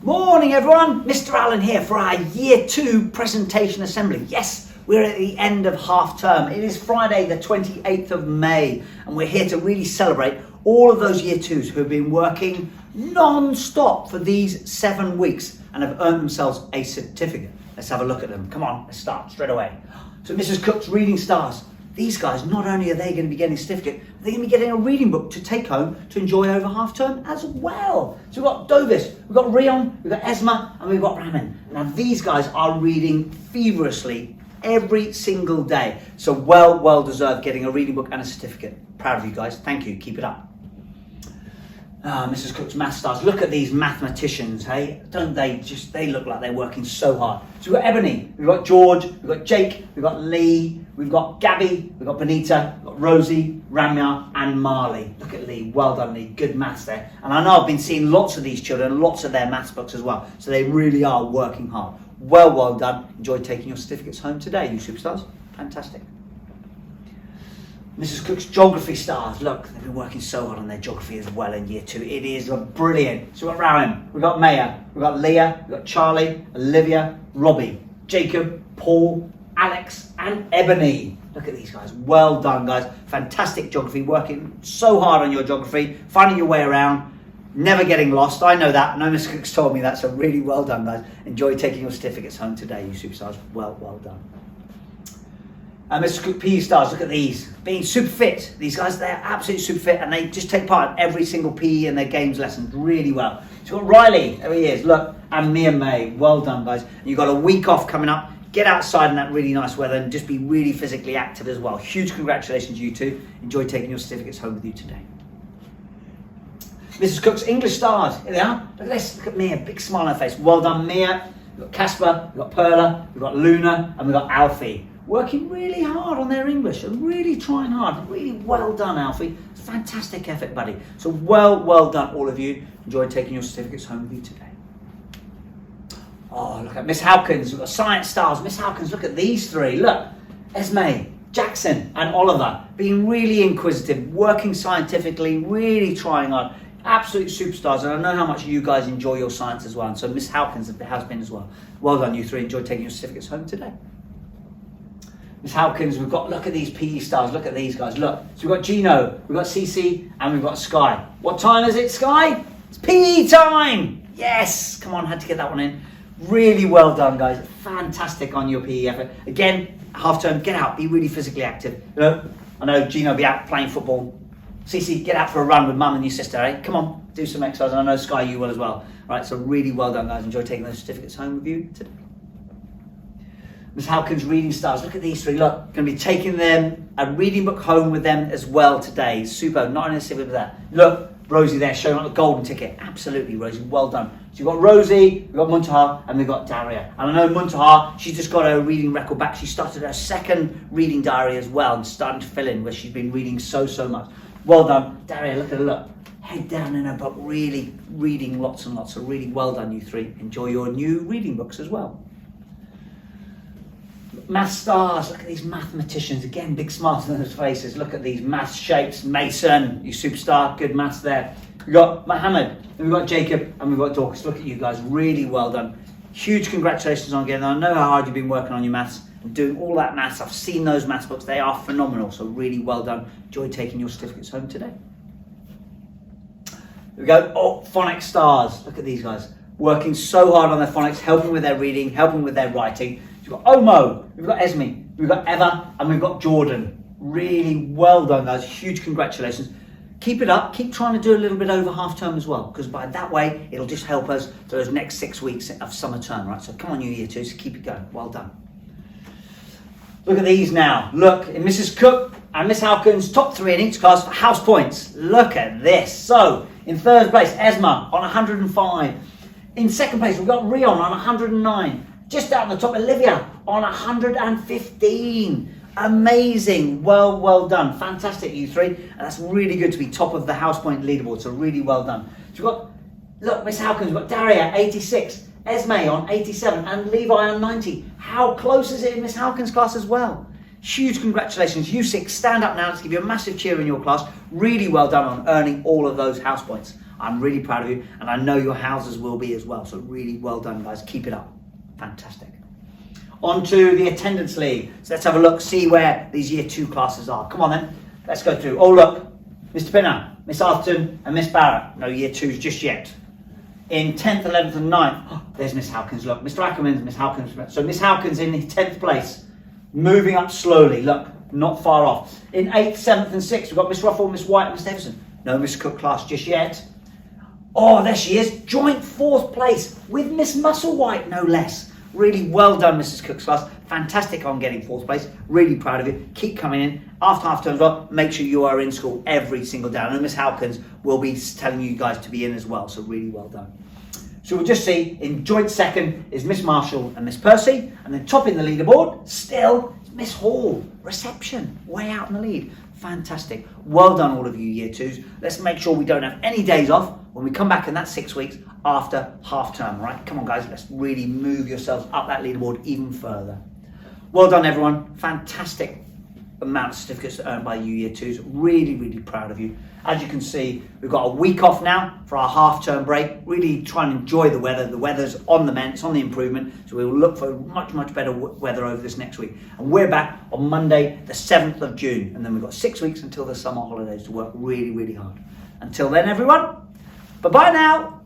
Morning everyone, Mr. Allen here for our Year 2 presentation assembly. Yes, we're at the end of half term. It is Friday the 28th of May and we're here to really celebrate all of those Year 2s who have been working non-stop for these 7 weeks and have earned themselves a certificate. Let's have a look at them. Come on, let's start straight away. So Mrs. Cook's Reading Stars. These guys, not only are they going to be getting a certificate, they're going to be getting a reading book to take home to enjoy over half term as well. So we've got Dovis, we've got Rion, we've got Esma, and we've got Ramin. Now these guys are reading feverishly every single day. So well deserved getting a reading book and a certificate. Proud of you guys. Thank you. Keep it up. Mrs. Cook's Math Stars. Look at these mathematicians, hey? Don't they they look like they're working so hard. So we've got Ebony, we've got George, we've got Jake, we've got Lee, we've got Gabby, we've got Benita, we've got Rosie, Ramya and Marley. Look at Lee, well done Lee, good maths there. And I know I've been seeing lots of these children, lots of their maths books as well. So they really are working hard. Well done. Enjoy taking your certificates home today, you superstars. Fantastic. Mrs. Cook's Geography Stars. Look, they've been working so hard on their geography as well in Year 2. It is brilliant. So we've got Rowan, we've got Maya, we've got Leah, we've got Charlie, Olivia, Robbie, Jacob, Paul, Alex and Ebony. Look at these guys. Well done, guys. Fantastic geography. Working so hard on your geography. Finding your way around. Never getting lost. I know that. No, Mrs. Cook's told me that. So really well done, guys. Enjoy taking your certificates home today, you superstars. Well done. Mr. Cook PE Stars, look at these. Being super fit. These guys, they're absolutely super fit and they just take part in every single PE and their games lessons really well. So we've got Riley, there he is, look, and Mia May. Well done, guys. And you've got a week off coming up. Get outside in that really nice weather and just be really physically active as well. Huge congratulations, you two. Enjoy taking your certificates home with you today. Mrs. Cook's English Stars, here they are. Look at this, look at Mia, big smile on her face. Well done, Mia. We've got Casper, we've got Perla, we've got Luna, and we've got Alfie. Working really hard on their English and really trying hard. Really well done, Alfie. Fantastic effort, buddy. So well done, all of you. Enjoy taking your certificates home with you today. Oh, look at Miss Hawkins. We've got Science Stars. Miss Hawkins, look at these three. Look, Esme, Jackson and Oliver. Being really inquisitive, working scientifically, really trying hard. Absolute superstars. And I know how much you guys enjoy your science as well. And so Miss Hawkins has been as well. Well done, you three. Enjoy taking your certificates home today. Miss Hawkins, we've got, look at these PE stars, look at these guys, look. So we've got Gino, we've got Cece, and we've got Sky. What time is it, Sky? It's PE time! Yes! Come on, had to get that one in. Really well done, guys. Fantastic on your PE effort. Again, half term, get out, be really physically active. You know, I know Gino will be out playing football. Cece, get out for a run with mum and your sister, eh? Come on, do some exercise, and I know Sky, you will as well. Right, so really well done, guys. Enjoy taking those certificates home with you today. Miss Hawkins Reading Stars, look at these three, look, going to be taking them a reading book home with them as well today. Super, not only with that. Look, Rosie there showing up the golden ticket. Absolutely, Rosie, well done. So you've got Rosie, we've got Muntaha, and we've got Daria. And I know Muntaha, she's just got her reading record back. She started her second reading diary as well and starting to fill in where she's been reading so much. Well done. Daria, look at her, look. Head down in her book, really reading lots and lots. So really well done, you three. Enjoy your new reading books as well. Math Stars, look at these mathematicians. Again, big smiles on those faces. Look at these math shapes. Mason, you superstar, good maths there. We've got Mohammed, and we've got Jacob, and we've got Dorcas. Look at you guys, really well done. Huge congratulations on getting there. I know how hard you've been working on your maths and doing all that maths. I've seen those maths books, they are phenomenal. So really well done. Enjoy taking your certificates home today. Here we go. Oh, Phonics Stars. Look at these guys. Working so hard on their phonics, helping with their reading, helping with their writing. We've got Omo, we've got Esme, we've got Eva, and we've got Jordan. Really well done, guys. Huge congratulations. Keep it up. Keep trying to do a little bit over half term as well, because by that way, it'll just help us for those next 6 weeks of summer term, right? So come on, you Year 2s, so keep it going. Well done. Look at these now. Look, in Mrs. Cook and Miss Hawkins, top 3 in each class for house points. Look at this. So, in third place, Esma on 105. In second place, we've got Rion on 109. Just out the top, Olivia on 115. Amazing. Well done. Fantastic, you three. And that's really good to be top of the house point leaderboard. So really well done. So we've got, look, Miss Hawkins, we've got Daria, 86. Esme on 87 and Levi on 90. How close is it in Miss Hawkins' class as well? Huge congratulations. You 6, stand up now. Let's give you a massive cheer in your class. Really well done on earning all of those house points. I'm really proud of you, and I know your houses will be as well. So really well done, guys. Keep it up. Fantastic. On to the attendance league. So let's have a look, see where these year 2 classes are. Come on then, let's go through. Oh look, Mr. Pinner, Miss Arthurton and Miss Barrett. No year 2s just yet. In 10th, 11th and 9th, oh, there's Miss Hawkins. Look, Mr. Ackerman's Miss Hawkins. So Miss Hawkins in 10th place, moving up slowly. Look, not far off. In 8th, 7th and 6th, we've got Miss Ruffle, Miss White and Miss Davison. No Miss Cook class just yet. Oh, there she is, joint 4th place with Miss Musselwhite, no less. Really well done, Mrs. Cook's class. Fantastic on getting 4th place. Really proud of you. Keep coming in. After half term as well, make sure you are in school every single day. I know Miss Hawkins will be telling you guys to be in as well, so really well done. So we'll just see, in joint 2nd is Miss Marshall and Miss Percy, and then topping the leaderboard, still, Miss Hall, reception, way out in the lead. Fantastic. Well done, all of you year 2s. Let's make sure we don't have any days off when we come back in that 6 weeks after half term, right? Come on, guys, let's really move yourselves up that leaderboard even further. Well done, everyone. Fantastic amount of certificates earned by you year 2s. Really, really proud of you. As you can see, we've got a week off now for our half term break. Really try and enjoy the weather. The weather's on the mend, it's on the improvement. So we will look for much, much better weather over this next week. And we're back on Monday, the 7th of June. And then we've got 6 weeks until the summer holidays to work really, really hard. Until then, everyone, bye-bye now.